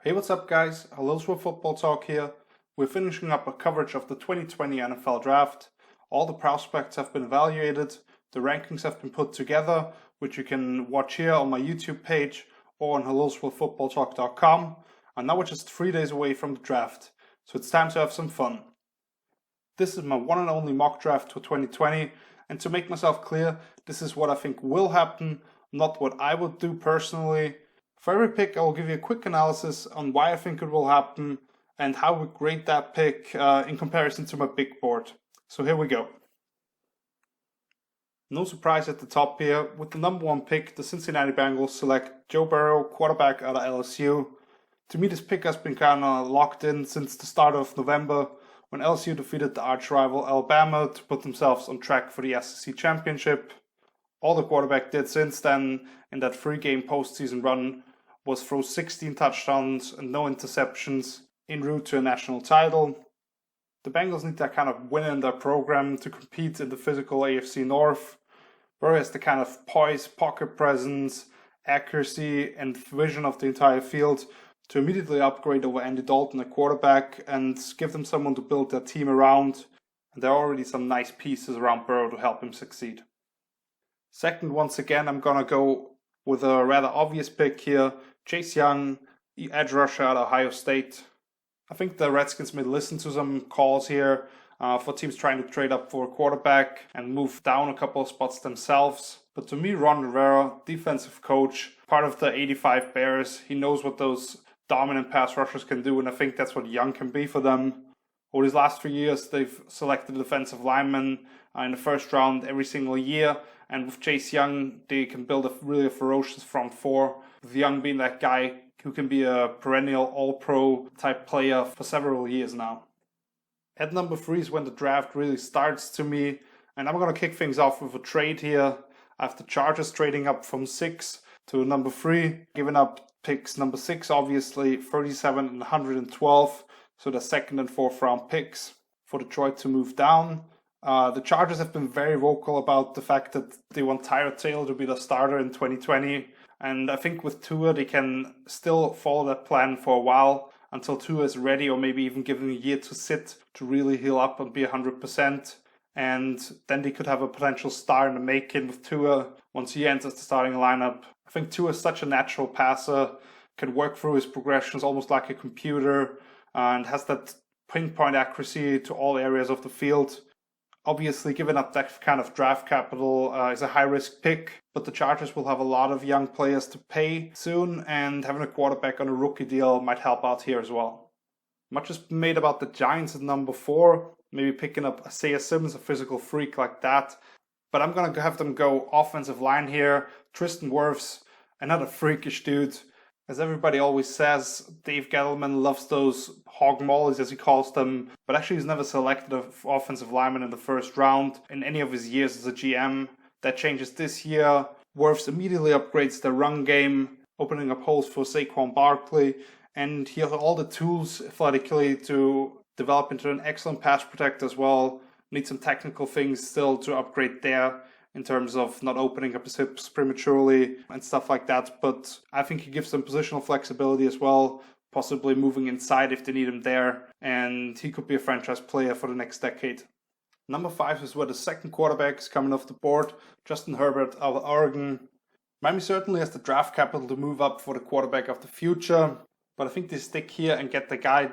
Hey, what's up guys? Hello, Football Talk here. We're finishing up a coverage of the 2020 NFL Draft. All the prospects have been evaluated, the rankings have been put together, which you can watch here on my YouTube page or on hellosworldfootballtalk.com. And now we're just 3 days away from the draft, so it's time to have some fun. This is my one and only mock draft for 2020, and to make myself clear, this is what I think will happen, not what I would do personally. For every pick, I will give you a quick analysis on why I think it will happen and how we grade that pick in comparison to my big board. So here we go. No surprise at the top here. With the number one pick, the Cincinnati Bengals select Joe Burrow, quarterback out of LSU. To me, this pick has been kind of locked in since the start of November, when LSU defeated the arch-rival Alabama to put themselves on track for the SEC championship. All the quarterback did since then in that 3-game postseason run was throw 16 touchdowns and no interceptions en route to a national title. The Bengals need that kind of win in their program to compete in the physical AFC North. Burrow has the kind of poise, pocket presence, accuracy, and vision of the entire field to immediately upgrade over Andy Dalton at quarterback and give them someone to build their team around. And there are already some nice pieces around Burrow to help him succeed. Second, once again, I'm going to go with a rather obvious pick here. Chase Young, edge rusher at Ohio State. I think the Redskins may listen to some calls here for teams trying to trade up for a quarterback and move down a couple of spots themselves. But to me, Ron Rivera, defensive coach, part of the 85 Bears, he knows what those dominant pass rushers can do, and I think that's what Young can be for them. Over these last 3 years, they've selected defensive linemen in the first round every single year. And with Chase Young, they can build a really ferocious front four. With Young being that guy who can be a perennial all-pro type player for several years now. At number 3 is when the draft really starts to me. And I'm going to kick things off with a trade here. I have the Chargers trading up from 6 to number 3. Giving up picks number 6, obviously, 37 and 112. So the second and fourth round picks for Detroit to move down. The Chargers have been very vocal about the fact that they want Tyrod Taylor to be the starter in 2020. And I think with Tua, they can still follow that plan for a while until Tua is ready, or maybe even give him a year to sit to really heal up and be 100%. And then they could have a potential star in the making with Tua once he enters the starting lineup. I think Tua is such a natural passer, can work through his progressions almost like a computer, and has that pinpoint accuracy to all areas of the field. Obviously, giving up that kind of draft capital is a high-risk pick, but the Chargers will have a lot of young players to pay soon, and having a quarterback on a rookie deal might help out here as well. Much has been made about the Giants at number 4, maybe picking up Isaiah Simmons, a physical freak like that, but I'm going to have them go offensive line here. Tristan Wirfs, another freakish dude. As everybody always says, Dave Gettleman loves those hog mollies, as he calls them, but actually he's never selected an offensive lineman in the first round in any of his years as a GM. That changes this year. Wirfs immediately upgrades the run game, opening up holes for Saquon Barkley, and he has all the tools athletically to develop into an excellent pass protector as well. Need some technical things still to upgrade there, in terms of not opening up his hips prematurely and stuff like that. But I think he gives them positional flexibility as well, possibly moving inside if they need him there. And he could be a franchise player for the next decade. Number 5 is where the second quarterback is coming off the board, Justin Herbert out of Oregon. Miami certainly has the draft capital to move up for the quarterback of the future, but I think they stick here and get the guy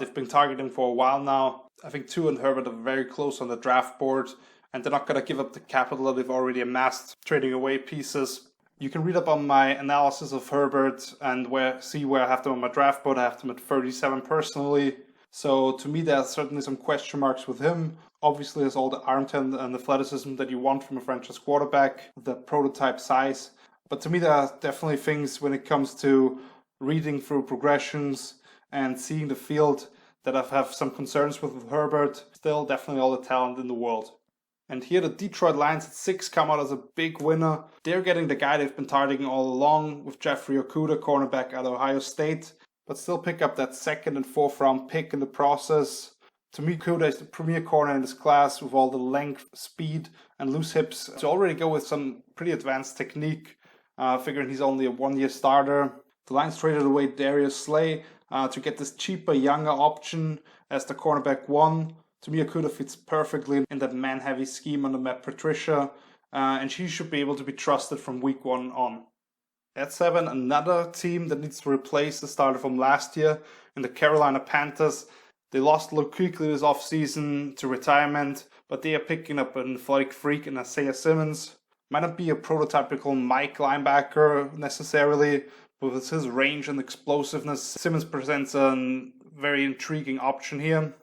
they've been targeting for a while now. I think Tua and Herbert are very close on the draft board, and they're not going to give up the capital that they've already amassed, trading away pieces. You can read up on my analysis of Herbert and see where I have them on my draft board. I have them at 37 personally. So to me, there's certainly some question marks with him. Obviously, there's all the arm talent and athleticism that you want from a franchise quarterback, the prototype size. But to me, there are definitely things when it comes to reading through progressions and seeing the field that I have some concerns with Herbert. Still, definitely all the talent in the world. And here the Detroit Lions at 6 come out as a big winner. They're getting the guy they've been targeting all along with Jeffrey Okudah, cornerback out of Ohio State, but still pick up that second and fourth round pick in the process. To me, Okudah is the premier corner in this class with all the length, speed, and loose hips to already go with some pretty advanced technique, figuring he's only a 1-year starter. The Lions traded away Darius Slay to get this cheaper, younger option as the cornerback 1. To me, Okudah fits perfectly in that man-heavy scheme under Matt Patricia, and she should be able to be trusted from week 1 on. At 7, another team that needs to replace the starter from last year in the Carolina Panthers. They lost Luke Kuechly this offseason to retirement, but they are picking up an athletic freak in Isaiah Simmons. Might not be a prototypical Mike linebacker necessarily, but with his range and explosiveness, Simmons presents a very intriguing option here.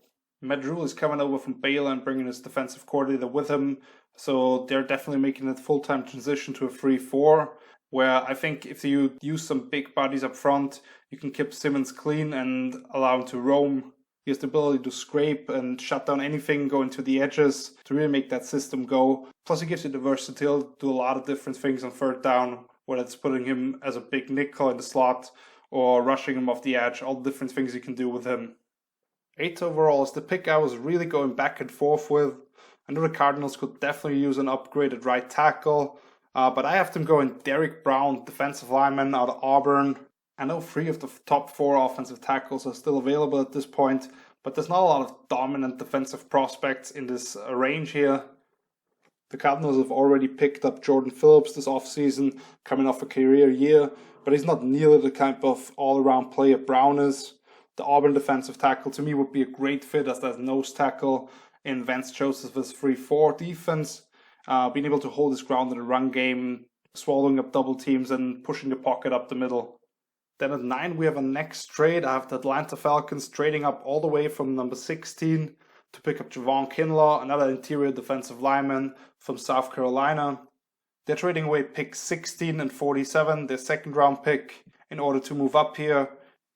Matt Rhule is coming over from Baylor and bringing his defensive coordinator with him, so they're definitely making a full-time transition to a 3-4, where I think if you use some big bodies up front, you can keep Simmons clean and allow him to roam. He has the ability to scrape and shut down anything going to the edges to really make that system go. Plus, he gives you the versatility to do a lot of different things on third down, whether it's putting him as a big nickel in the slot or rushing him off the edge, all the different things you can do with him. 8 overall is the pick I was really going back and forth with. I know the Cardinals could definitely use an upgraded right tackle, but I have them going Derrick Brown, defensive lineman out of Auburn. I know 3 of the top 4 offensive tackles are still available at this point, but there's not a lot of dominant defensive prospects in this range here. The Cardinals have already picked up Jordan Phillips this offseason, coming off a career year, but he's not nearly the kind of all-around player Brown is. The Auburn defensive tackle to me would be a great fit as that nose tackle in Vance Joseph's 3-4 defense, being able to hold his ground in the run game, swallowing up double teams and pushing the pocket up the middle. Then at 9 we have a next trade. I have the Atlanta Falcons trading up all the way from number 16 to pick up Javon Kinlaw, another interior defensive lineman from South Carolina. They're trading away picks 16 and 47, their second round pick, in order to move up here.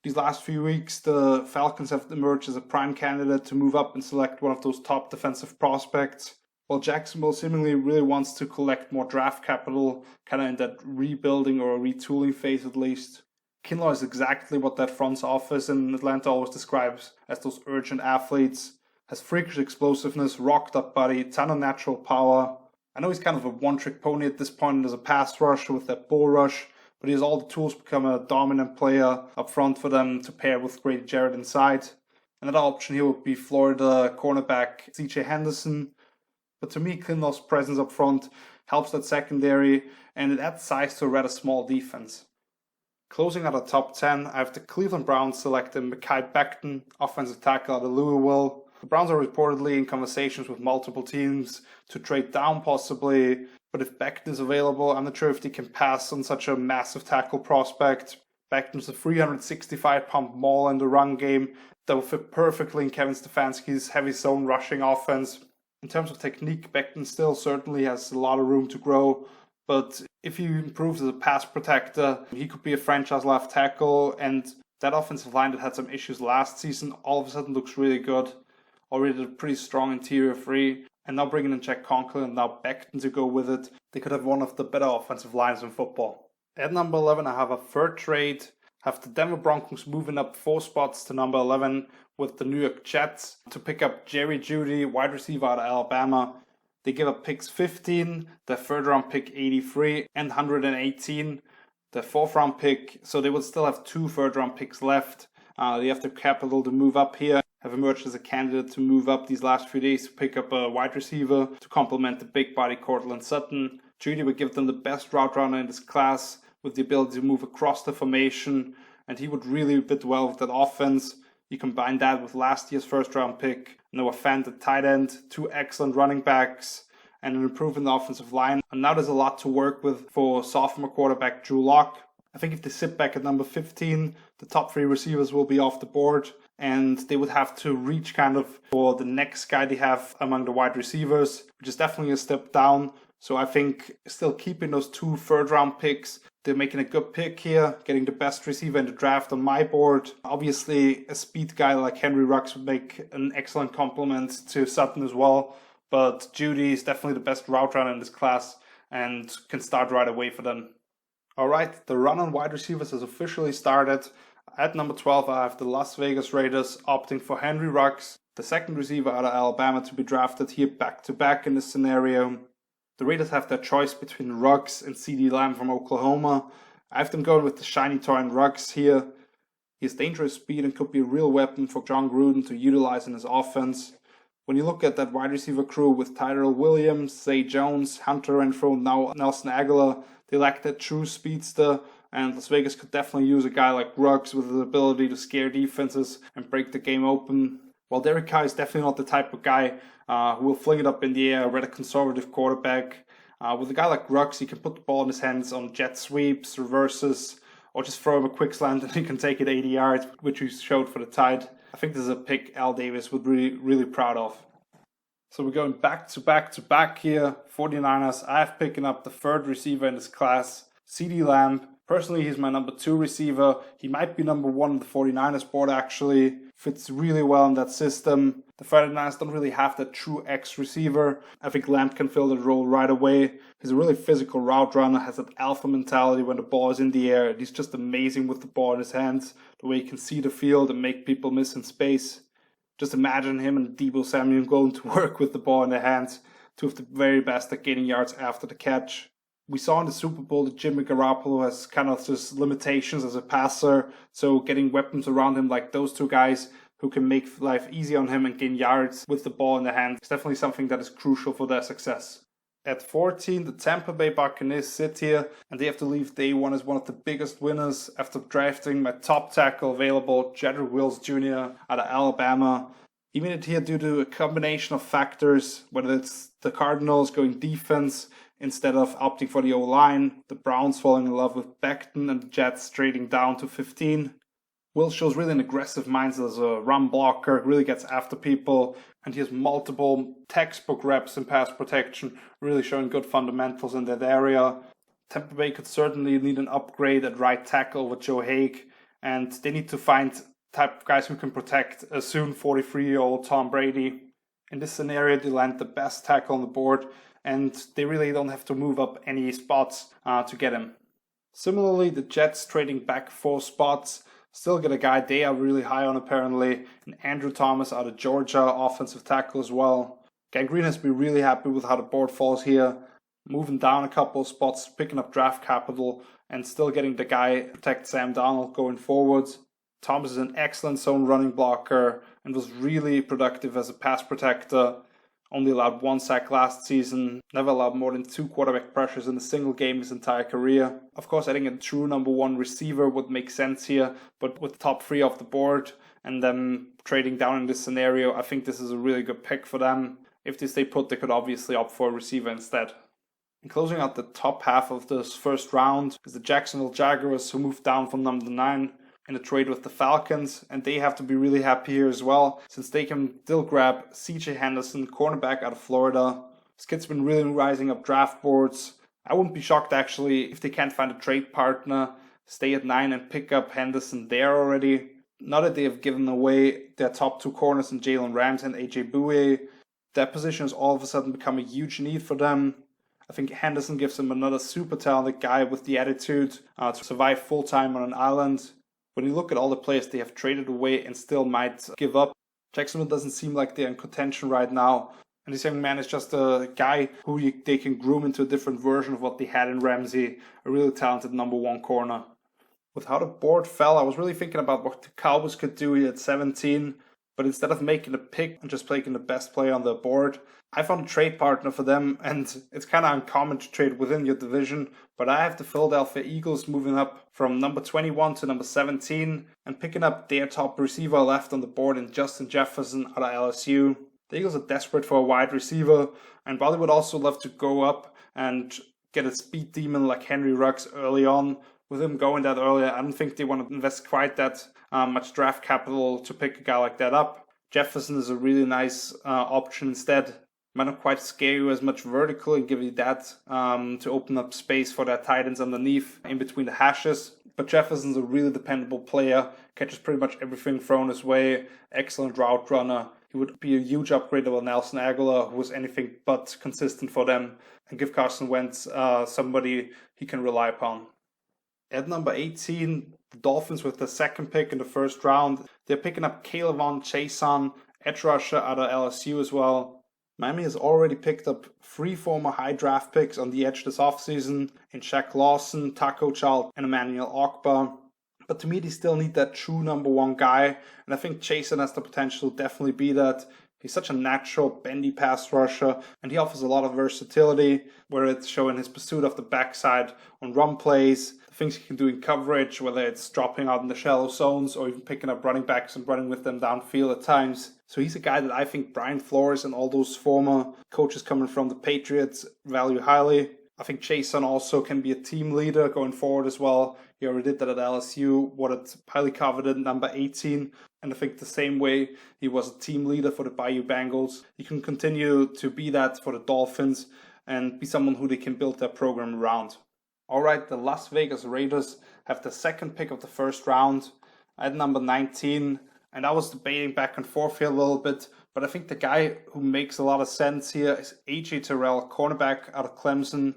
These last few weeks, the Falcons have emerged as a prime candidate to move up and select one of those top defensive prospects, while Jacksonville seemingly really wants to collect more draft capital, kind of in that rebuilding or retooling phase at least. Kinlaw is exactly what that front office in Atlanta always describes as those urgent athletes. Has freakish explosiveness, rocked up body, ton of natural power. I know he's kind of a one-trick pony at this point as a pass rush with that bull rush, but he has all the tools to become a dominant player up front for them to pair with Grady Jarrett inside. Another option here would be Florida cornerback C.J. Henderson. But to me, Kinlaw's presence up front helps that secondary, and it adds size to a rather small defense. Closing out the top 10, I have the Cleveland Browns selecting Mekhi Becton, offensive tackle out of Louisville. The Browns are reportedly in conversations with multiple teams to trade down possibly, but if Becton is available, I'm not sure if they can pass on such a massive tackle prospect. Becton's a 365-pound maul in the run game that will fit perfectly in Kevin Stefanski's heavy zone rushing offense. In terms of technique, Becton still certainly has a lot of room to grow, but if he improves as a pass protector, he could be a franchise left tackle, and that offensive line that had some issues last season all of a sudden looks really good. Already a pretty strong interior 3, and now bringing in Jack Conklin and now Becton to go with it, they could have one of the better offensive lines in football. At number 11, I have a third trade. I have the Denver Broncos moving up 4 spots to number 11 with the New York Jets to pick up Jerry Jeudy, wide receiver out of Alabama. They give up picks 15, their third round pick 83, and 118, their fourth round pick. So they would still have 2 third round picks left. They have the capital to move up here, have emerged as a candidate to move up these last few days to pick up a wide receiver to complement the big body Cortland Sutton. Jeudy would give them the best route runner in this class with the ability to move across the formation, and he would really fit well with that offense. You combine that with last year's first round pick, Noah Fant at tight end, 2 excellent running backs, and an improvement in the offensive line. And now there's a lot to work with for sophomore quarterback Drew Lock. I think if they sit back at number 15, the top 3 receivers will be off the board, and they would have to reach kind of for the next guy they have among the wide receivers, which is definitely a step down. So I think still keeping those 2 third round picks, they're making a good pick here, getting the best receiver in the draft on my board. Obviously, a speed guy like Henry Ruggs would make an excellent complement to Sutton as well, but Jeudy is definitely the best route runner in this class and can start right away for them. Alright, the run on wide receivers has officially started. At number 12, I have the Las Vegas Raiders opting for Henry Ruggs, the second receiver out of Alabama to be drafted here back-to-back in this scenario. The Raiders have their choice between Ruggs and CeeDee Lamb from Oklahoma. I have them going with the shiny toy and Ruggs here. He has dangerous speed and could be a real weapon for John Gruden to utilize in his offense. When you look at that wide receiver crew with Tyrell Williams, Zay Jones, Hunter Renfrow, now Nelson Aguilar, they lack that true speedster, and Las Vegas could definitely use a guy like Ruggs with the ability to scare defenses and break the game open. While Derek Carr is definitely not the type of guy who will fling it up in the air, or a conservative quarterback. With a guy like Ruggs, he can put the ball in his hands on jet sweeps, reverses, or just throw him a quick slant and he can take it 80 yards, which we showed for the Tide. I think this is a pick Al Davis would be really proud of. So we're going back to back here. 49ers, I have picking up the third receiver in this class, CeeDee Lamb. Personally, he's my number 2 receiver. He might be number 1 on the 49ers board actually. Fits really well in that system. The 49ers don't really have that true X receiver. I think Lamb can fill that role right away. He's a really physical route runner, has that alpha mentality when the ball is in the air. He's just amazing with the ball in his hands, the way he can see the field and make people miss in space. Just imagine him and Deebo Samuel going to work with the ball in their hands, two of the very best at gaining yards after the catch. We saw in the Super Bowl that Jimmy Garoppolo has kind of just limitations as a passer, so getting weapons around him like those two guys who can make life easy on him and gain yards with the ball in their hand is definitely something that is crucial for their success. At 14, the Tampa Bay Buccaneers sit here, and they have to leave day one as one of the biggest winners after drafting my top tackle available, Jedrick Wills Jr. out of Alabama. He made it here due to a combination of factors, whether it's the Cardinals going defense instead of opting for the O-line, the Browns falling in love with Becton, and the Jets trading down to 15. Will shows really an aggressive mindset as a run blocker, really gets after people, and he has multiple textbook reps in pass protection, really showing good fundamentals in that area. Tampa Bay could certainly need an upgrade at right tackle with Joe Haig, and they need to find type of guys who can protect a soon 43-year-old Tom Brady. In this scenario, they land the best tackle on the board, and they really don't have to move up any spots to get him. Similarly, the Jets trading back 4 spots still get a guy they are really high on apparently, and Andrew Thomas out of Georgia, offensive tackle as well. Gang Green has been really happy with how the board falls here, moving down a couple of spots, picking up draft capital, and still getting the guy to protect Sam Darnold going forwards. Thomas is an excellent zone running blocker and was really productive as a pass protector. Only allowed 1 sack last season, never allowed more than 2 quarterback pressures in a single game his entire career. Of course, adding a true number 1 receiver would make sense here, but with the top 3 off the board and then trading down in this scenario, I think this is a really good pick for them. If they stay put, they could obviously opt for a receiver instead. And closing out the top half of this first round is the Jacksonville Jaguars, who moved down from number 9 in a trade with the Falcons, and they have to be really happy here as well, since they can still grab CJ Henderson, cornerback out of Florida. This kid's been really rising up draft boards. I wouldn't be shocked actually if they can't find a trade partner, stay at 9 and pick up Henderson there already. Now that they have given away their top 2 corners in Jalen Ramsey and AJ Bouye, that position has all of a sudden become a huge need for them. I think Henderson gives them another super talented guy with the attitude to survive full-time on an island. When you look at all the players they have traded away and still might give up, Jacksonville doesn't seem like they're in contention right now. And this young man is just a guy who they can groom into a different version of what they had in Ramsey, a really talented number 1 corner. With how the board fell, I was really thinking about what the Cowboys could do here at 17, but instead of making a pick and just taking the best player on the board, I found a trade partner for them, and it's kind of uncommon to trade within your division, but I have the Philadelphia Eagles moving up from number 21 to number 17 and picking up their top receiver left on the board in Justin Jefferson out of LSU. The Eagles are desperate for a wide receiver, and while they would also love to go up and get a speed demon like Henry Ruggs early on, with him going that early, I don't think they want to invest quite that much draft capital to pick a guy like that up. Jefferson is a really nice option instead. Might not quite scare you as much vertically and give you that to open up space for their tight ends underneath in between the hashes. But Jefferson's a really dependable player, catches pretty much everything thrown his way, excellent route runner. He would be a huge upgrade over Nelson Aguilar, who was anything but consistent for them, and give Carson Wentz somebody he can rely upon. At number 18, the Dolphins with the second pick in the first round. They're picking up Kayvon Chaisson, edge rusher out of LSU as well. Miami has already picked up 3 former high draft picks on the edge this offseason in Shaq Lawson, Taco Child, and Emmanuel Ogbah. But to me, they still need that true number one guy, and I think Jason has the potential to definitely be that. He's such a natural, bendy pass rusher, and he offers a lot of versatility, where it's showing his pursuit of the backside on run plays, the things he can do in coverage, whether it's dropping out in the shallow zones or even picking up running backs and running with them downfield at times. So he's a guy that I think Brian Flores and all those former coaches coming from the Patriots value highly. I think Jason also can be a team leader going forward as well. He already did that at LSU, what it's highly coveted number 18. And I think the same way he was a team leader for the Bayou Bengals, he can continue to be that for the Dolphins and be someone who they can build their program around. All right, the Las Vegas Raiders have the second pick of the first round at number 19. And I was debating back and forth here a little bit, but I think the guy who makes a lot of sense here is A.J. Terrell, cornerback out of Clemson.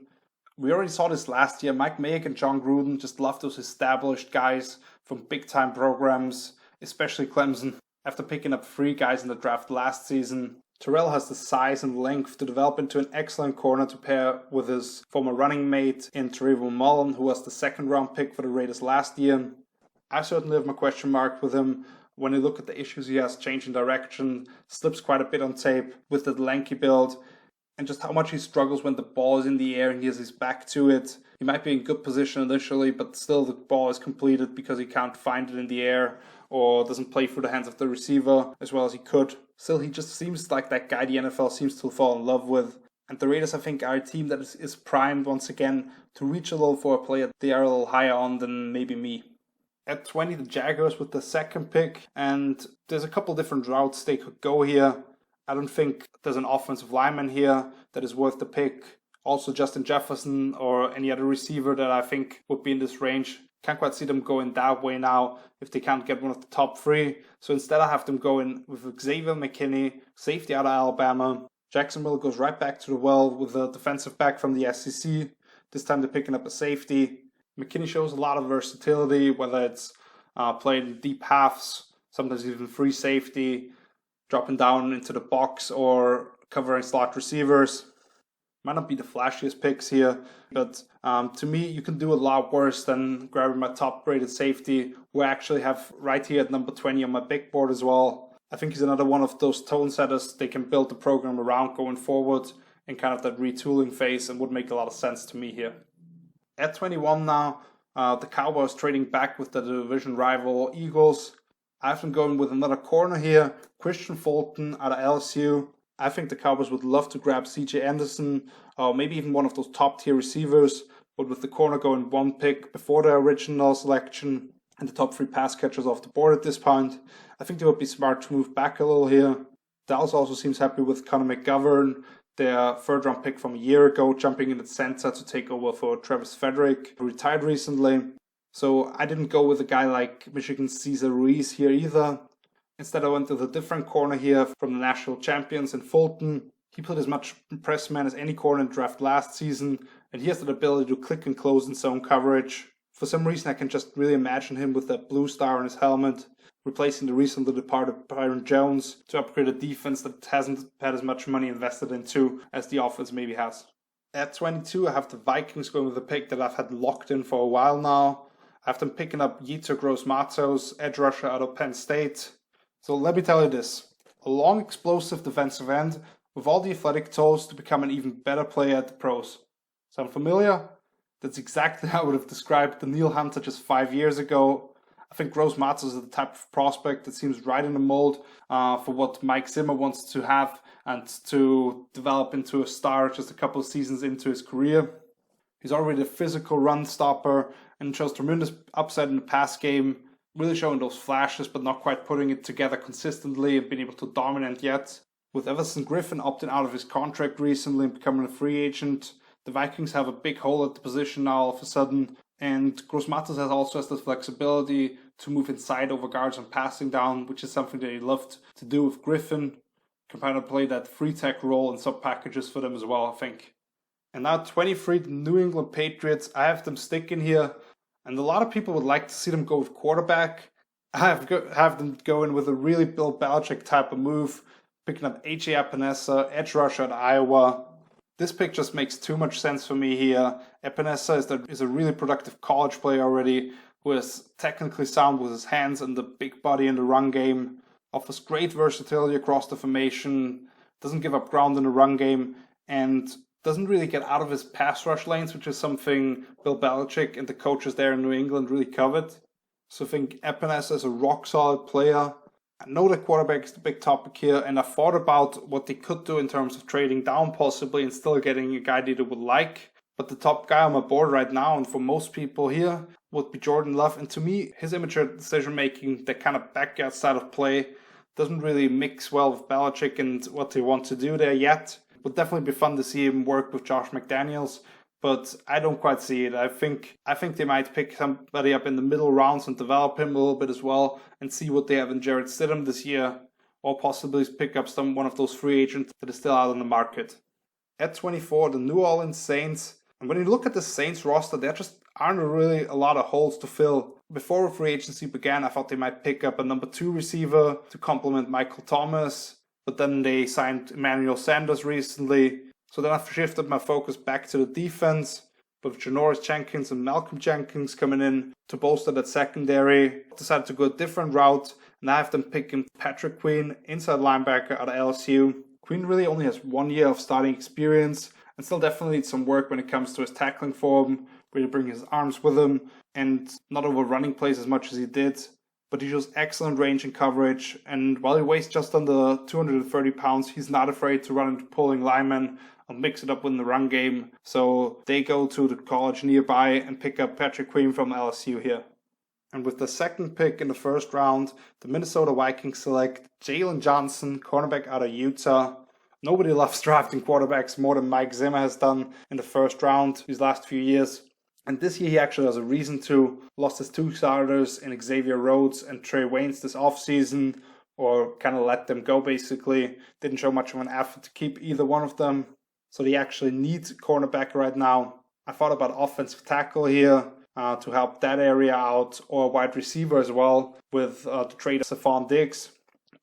We already saw this last year. Mike Mayock and John Gruden just love those established guys from big-time programs, especially Clemson. After picking up 3 guys in the draft last season, Terrell has the size and length to develop into an excellent corner to pair with his former running mate in Trayvon Mullen, who was the second-round pick for the Raiders last year. I certainly have my question mark with him. When you look at the issues he has, changing direction, slips quite a bit on tape with the lanky build, and just how much he struggles when the ball is in the air and he has his back to it. He might be in good position initially, but still the ball is completed because he can't find it in the air or doesn't play through the hands of the receiver as well as he could. Still, he just seems like that guy the NFL seems to fall in love with. And the Raiders, I think, are a team that is primed once again to reach a little for a player they are a little higher on than maybe me. At 20, the Jaguars with the second pick, and there's a couple different routes they could go here. I don't think there's an offensive lineman here that is worth the pick. Also, Justin Jefferson or any other receiver that I think would be in this range. Can't quite see them going that way now if they can't get one of the top 3. So instead I have them going with Xavier McKinney, safety out of Alabama. Jacksonville goes right back to the well with a defensive back from the SEC. This time they're picking up a safety. McKinney shows a lot of versatility, whether it's playing in deep halves, sometimes even free safety, dropping down into the box or covering slot receivers. Might not be the flashiest picks here, but to me, you can do a lot worse than grabbing my top-rated safety, who I actually have right here at number 20 on my big board as well. I think he's another one of those tone setters they can build the program around going forward in kind of that retooling phase and would make a lot of sense to me here. At 21 now, the Cowboys trading back with the division rival Eagles. I have them going with another corner here, Christian Fulton out of LSU. I think the Cowboys would love to grab C.J. Anderson, or maybe even one of those top-tier receivers, but with the corner going 1 pick before their original selection and the top 3 pass catchers off the board at this point, I think they would be smart to move back a little here. Dallas also seems happy with Connor McGovern, their third-round pick from a year ago, jumping in at center to take over for Travis Frederick, who retired recently. So I didn't go with a guy like Michigan's Cesar Ruiz here either. Instead, I went with a different corner here from the national champions in Fulton. He played as much press man as any corner in the draft last season, and he has the ability to click and close in zone coverage. For some reason, I can just really imagine him with that blue star on his helmet, replacing the recently departed Byron Jones to upgrade a defense that hasn't had as much money invested into as the offense maybe has. At 22, I have the Vikings going with a pick that I've had locked in for a while now. I have them picking up Yetur Gross-Matos, edge rusher out of Penn State. So let me tell you this, a long explosive defensive end with all the athletic tools to become an even better player at the pros. Sound familiar? That's exactly how I would have described Daniil Hunter just 5 years ago. I think Gross-Matos is the type of prospect that seems right in the mold for what Mike Zimmer wants to have and to develop into a star just a couple of seasons into his career. He's already a physical run stopper and shows tremendous upside in the pass game, really showing those flashes but not quite putting it together consistently and being able to dominate yet. With Everson Griffin opting out of his contract recently and becoming a free agent, the Vikings have a big hole at the position now all of a sudden, and Gross-Matos also has the flexibility to move inside over guards and passing down, which is something that he loved to do with Griffin. Can kind of play that free tech role in sub packages for them as well, I think. And now 23, the New England Patriots, I have them sticking here. And a lot of people would like to see them go with quarterback. I have them going with a really Bill Belichick type of move, picking up A.J. Epinesa, edge rusher at Iowa. This pick just makes too much sense for me here. Epinesa is a really productive college player already, who is technically sound with his hands and the big body in the run game, offers great versatility across the formation, doesn't give up ground in the run game, and doesn't really get out of his pass rush lanes, which is something Bill Belichick and the coaches there in New England really covet. So I think Epinesa is a rock-solid player. I know the quarterback is the big topic here, and I thought about what they could do in terms of trading down possibly and still getting a guy that they would like. But the top guy on my board right now, and for most people here, would be Jordan Love. And to me, his immature decision-making, that kind of backyard side of play, doesn't really mix well with Belichick and what they want to do there yet. Would definitely be fun to see him work with Josh McDaniels, but I don't quite see it. I think they might pick somebody up in the middle rounds and develop him a little bit as well and see what they have in Jarrett Stidham this year, or possibly pick up one of those free agents that is still out on the market. At 24, the New Orleans Saints. And when you look at the Saints roster, there just aren't really a lot of holes to fill. Before free agency began, I thought they might pick up a number 2 receiver to complement Michael Thomas, but then they signed Emmanuel Sanders recently. So then I've shifted my focus back to the defense, with Janoris Jenkins and Malcolm Jenkins coming in to bolster that secondary. Decided to go a different route, and I have them picking Patrick Queen, inside linebacker out of LSU. Queen really only has 1 year of starting experience, and still definitely needs some work when it comes to his tackling form, really bring his arms with him, and not overrunning plays as much as he did. But he shows excellent range and coverage, and while he weighs just under 230 pounds, he's not afraid to run into pulling linemen and mix it up in the run game. So they go to the college nearby and pick up Patrick Queen from LSU here. And with the second pick in the first round, the Minnesota Vikings select Jalen Johnson, cornerback out of Utah. Nobody loves drafting quarterbacks more than Mike Zimmer has done in the first round these last few years. And this year he actually has a reason to. Lost his 2 starters in Xavier Rhodes and Trey Waynes this offseason, or kind of let them go basically. Didn't show much of an effort to keep either one of them. So they actually need cornerback right now. I thought about offensive tackle here to help that area out, or wide receiver as well with the trade of Stephon Diggs.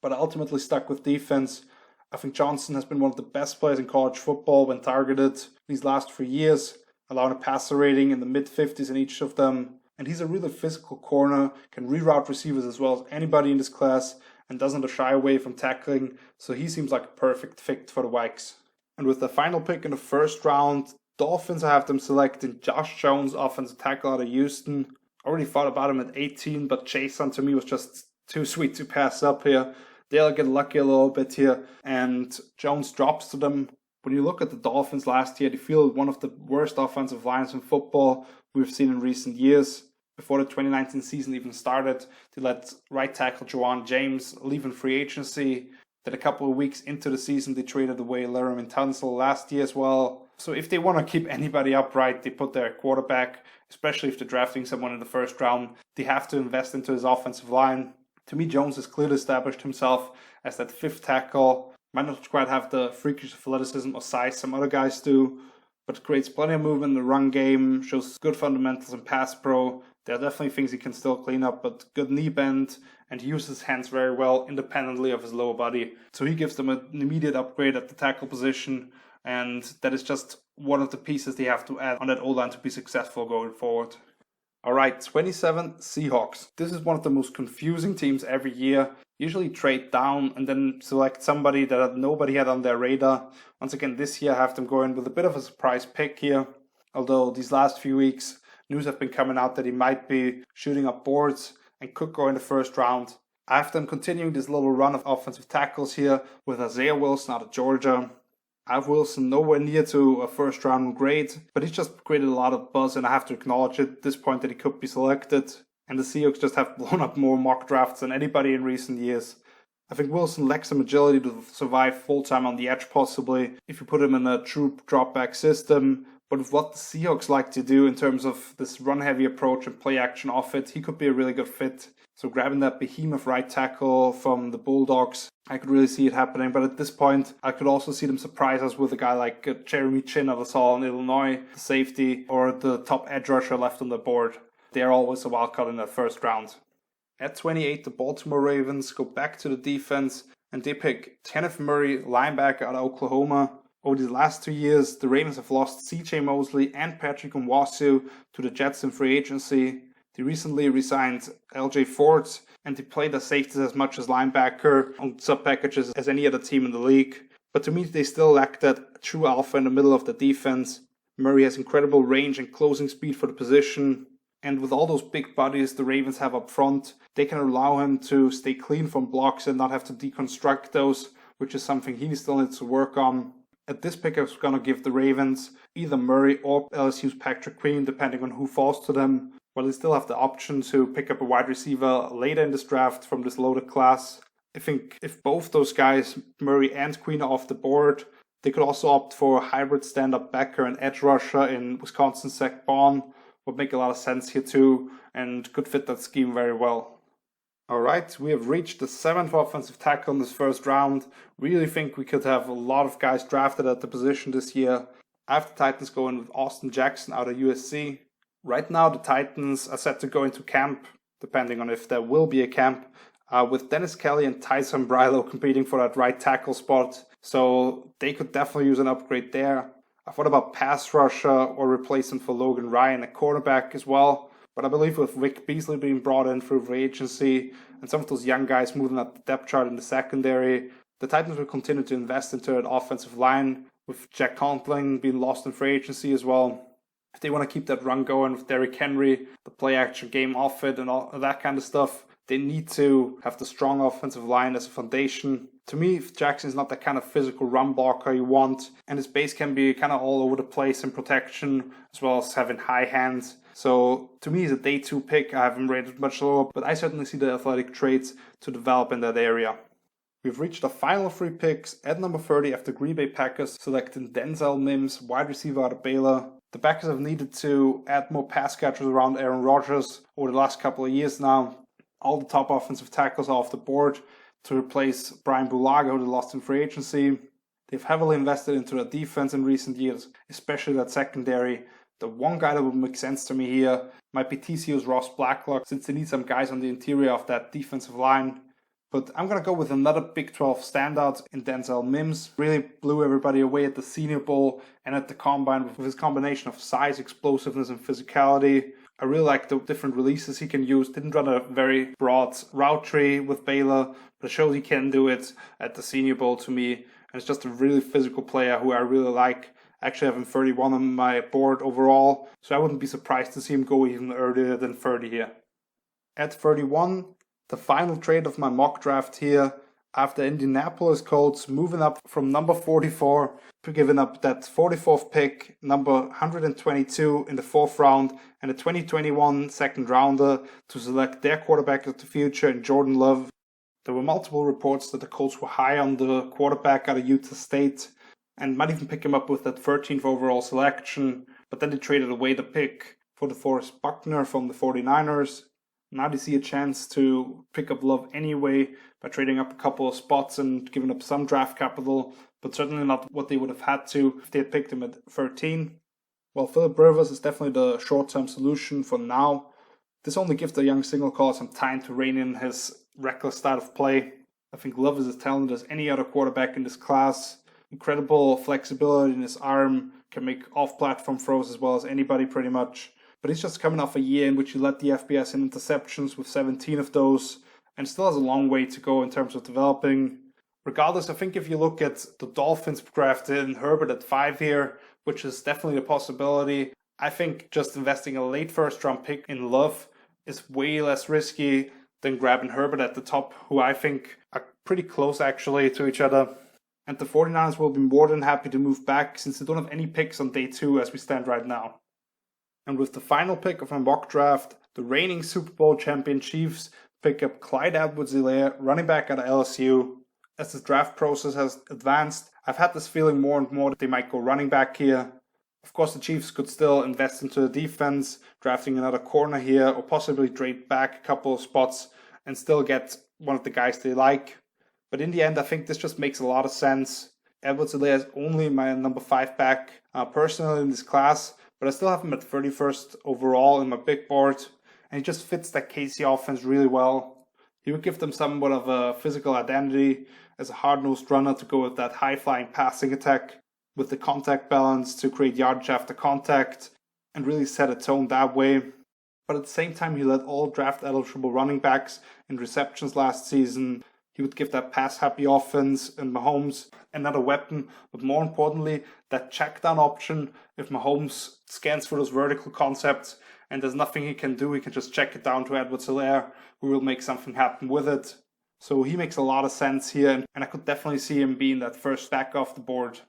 But I ultimately stuck with defense. I think Johnson has been one of the best players in college football when targeted these last 3 years, allowing a passer rating in the mid-50s in each of them. And he's a really physical corner, can reroute receivers as well as anybody in this class, and doesn't shy away from tackling. So he seems like a perfect fit for the Vikes. And with the final pick in the first round, Dolphins, I have them selecting Josh Jones, offensive tackle out of Houston. Already thought about him at 18, but Jason to me was just too sweet to pass up here. They'll get lucky a little bit here, and Jones drops to them. When you look at the Dolphins last year, they feel one of the worst offensive lines in football we've seen in recent years. Before the 2019 season even started, they let right tackle Juwan James leave in free agency. Then a couple of weeks into the season, they traded away Laramie Tunsil last year as well. So if they want to keep anybody upright, they put their quarterback, especially if they're drafting someone in the first round, they have to invest into his offensive line. To me, Jones has clearly established himself as that 5th tackle. Might not quite have the freakish athleticism or size some other guys do, but creates plenty of movement in the run game, shows good fundamentals in pass pro. There are definitely things he can still clean up, but good knee bend, and he uses his hands very well independently of his lower body. So he gives them an immediate upgrade at the tackle position, and that is just one of the pieces they have to add on that O-line to be successful going forward. Alright, 27, Seahawks. This is one of the most confusing teams every year. Usually trade down and then select somebody that nobody had on their radar. Once again, this year I have them going with a bit of a surprise pick here. Although these last few weeks, news have been coming out that he might be shooting up boards and could go in the first round. I have them continuing this little run of offensive tackles here with Isaiah Wilson out of Georgia. I have Wilson nowhere near to a first round grade, but he's just created a lot of buzz, and I have to acknowledge at this point that he could be selected. And the Seahawks just have blown up more mock drafts than anybody in recent years. I think Wilson lacks some agility to survive full-time on the edge possibly, if you put him in a true drop-back system. But with what the Seahawks like to do in terms of this run-heavy approach and play-action off it, he could be a really good fit. So grabbing that behemoth right tackle from the Bulldogs, I could really see it happening. But at this point, I could also see them surprise us with a guy like Jeremy Chin of us all in Illinois, the safety, or the top edge rusher left on the board. They're always a wild card in that first round. At 28, the Baltimore Ravens go back to the defense and they pick Kenneth Murray, linebacker out of Oklahoma. Over these last 2 years, the Ravens have lost C.J. Mosley and Patrick Onwuasor to the Jets in free agency. They recently resigned L.J. Ford, and they played as safeties as much as linebacker on sub-packages as any other team in the league. But to me, they still lack that true alpha in the middle of the defense. Murray has incredible range and closing speed for the position. And with all those big bodies the Ravens have up front, they can allow him to stay clean from blocks and not have to deconstruct those, which is something he still needs to work on. At this pick, I was going to give the Ravens either Murray or LSU's Patrick Queen, depending on who falls to them, while they still have the option to pick up a wide receiver later in this draft from this loaded class. I think if both those guys, Murray and Queen, are off the board, they could also opt for a hybrid stand-up backer and edge rusher in Wisconsin Zach Bond. Would make a lot of sense here too, and could fit that scheme very well. Alright, we have reached the 7th offensive tackle in this first round. Really think we could have a lot of guys drafted at the position this year. I have the Titans going with Austin Jackson out of USC. Right now the Titans are set to go into camp, depending on if there will be a camp, with Dennis Kelly and Tyson Brilo competing for that right tackle spot. So they could definitely use an upgrade there. I thought about pass rusher or replacement for Logan Ryan at cornerback as well. But I believe with Vic Beasley being brought in through free agency and some of those young guys moving up the depth chart in the secondary, the Titans will continue to invest into that offensive line, with Jack Conkling being lost in free agency as well. If they want to keep that run going with Derrick Henry, the play action game off it and all that kind of stuff, they need to have the strong offensive line as a foundation. To me, Jackson is not that kind of physical run blocker you want, and his base can be kind of all over the place in protection, as well as having high hands. So to me, he's a day 2 pick. I have him rated much lower, but I certainly see the athletic traits to develop in that area. We've reached the final 3 picks. At number 30, after Green Bay Packers selecting Denzel Mims, wide receiver out of Baylor. The Packers have needed to add more pass catchers around Aaron Rodgers over the last couple of years now. All the top offensive tackles are off the board to replace Brian Bulaga, who they lost in free agency. They've heavily invested into the defense in recent years, especially that secondary. The one guy that would make sense to me here might be TCU's Ross Blacklock, since they need some guys on the interior of that defensive line. But I'm going to go with another Big 12 standout in Denzel Mims. Really blew everybody away at the Senior Bowl and at the Combine with his combination of size, explosiveness, and physicality. I really like the different releases he can use. Didn't run a very broad route tree with Baylor, but it shows he can do it at the Senior Bowl to me. And it's just a really physical player who I really like. I actually have him 31 on my board overall, so I wouldn't be surprised to see him go even earlier than 30 here. At 31, the final trade of my mock draft here, after Indianapolis Colts moving up from number 44 to giving up that 44th pick, number 122 in the 4th round, and a 2021 second rounder to select their quarterback of the future in Jordan Love. There were multiple reports that the Colts were high on the quarterback out of Utah State and might even pick him up with that 13th overall selection, but then they traded away the pick for DeForest Buckner from the 49ers. Now they see a chance to pick up Love anyway by trading up a couple of spots and giving up some draft capital, but certainly not what they would have had to if they had picked him at 13. While Philip Rivers is definitely the short-term solution for now, this only gives the young signal caller some time to rein in his reckless style of play. I think Love is as talented as any other quarterback in this class. Incredible flexibility in his arm, can make off-platform throws as well as anybody pretty much. But he's just coming off a year in which he led the FBS in interceptions with 17 of those, and still has a long way to go in terms of developing. Regardless, I think if you look at the Dolphins drafted Herbert at 5 here, which is definitely a possibility, I think just investing a late first round pick in Love is way less risky than grabbing Herbert at the top, who I think are pretty close actually to each other. And the 49ers will be more than happy to move back since they don't have any picks on day 2 as we stand right now. And with the final pick of my mock draft, the reigning Super Bowl champion Chiefs pick up Clyde Edwards-Helaire, running back at LSU. As the draft process has advanced, I've had this feeling more and more that they might go running back here. Of course, the Chiefs could still invest into the defense, drafting another corner here, or possibly trade back a couple of spots and still get one of the guys they like. But in the end, I think this just makes a lot of sense. Edwards-Helaire is only my number 5 back personally in this class, but I still have him at 31st overall in my big board, and he just fits that KC offense really well. He would give them somewhat of a physical identity as a hard-nosed runner to go with that high-flying passing attack, with the contact balance to create yardage after contact and really set a tone that way. But at the same time, he led all draft-eligible running backs in receptions last season. He would give that pass-happy offense and Mahomes another weapon, but more importantly, that check-down option. If Mahomes scans for those vertical concepts and there's nothing he can do, he can just check it down to Edwards-Helaire, who will make something happen with it. So he makes a lot of sense here, and I could definitely see him being that first back off the board.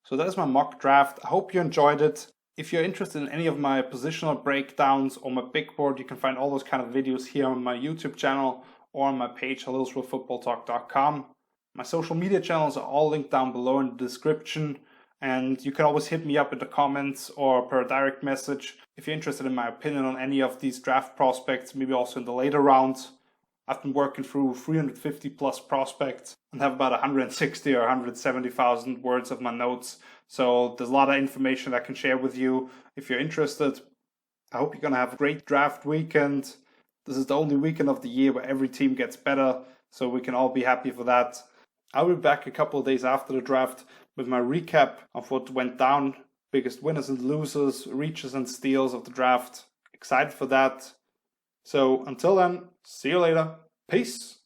So that is my mock draft. I hope you enjoyed it. If you're interested in any of my positional breakdowns or my big board, you can find all those kind of videos here on my YouTube channel or on my page, Footballtalk.com. My social media channels are all linked down below in the description, and you can always hit me up in the comments or per direct message if you're interested in my opinion on any of these draft prospects, maybe also in the later rounds. I've been working through 350 plus prospects and have about 160 or 170,000 words of my notes. So there's a lot of information I can share with you if you're interested. I hope you're going to have a great draft weekend. This is the only weekend of the year where every team gets better, so we can all be happy for that. I'll be back a couple of days after the draft with my recap of what went down, biggest winners and losers, reaches and steals of the draft. Excited for that. So until then, see you later. Peace.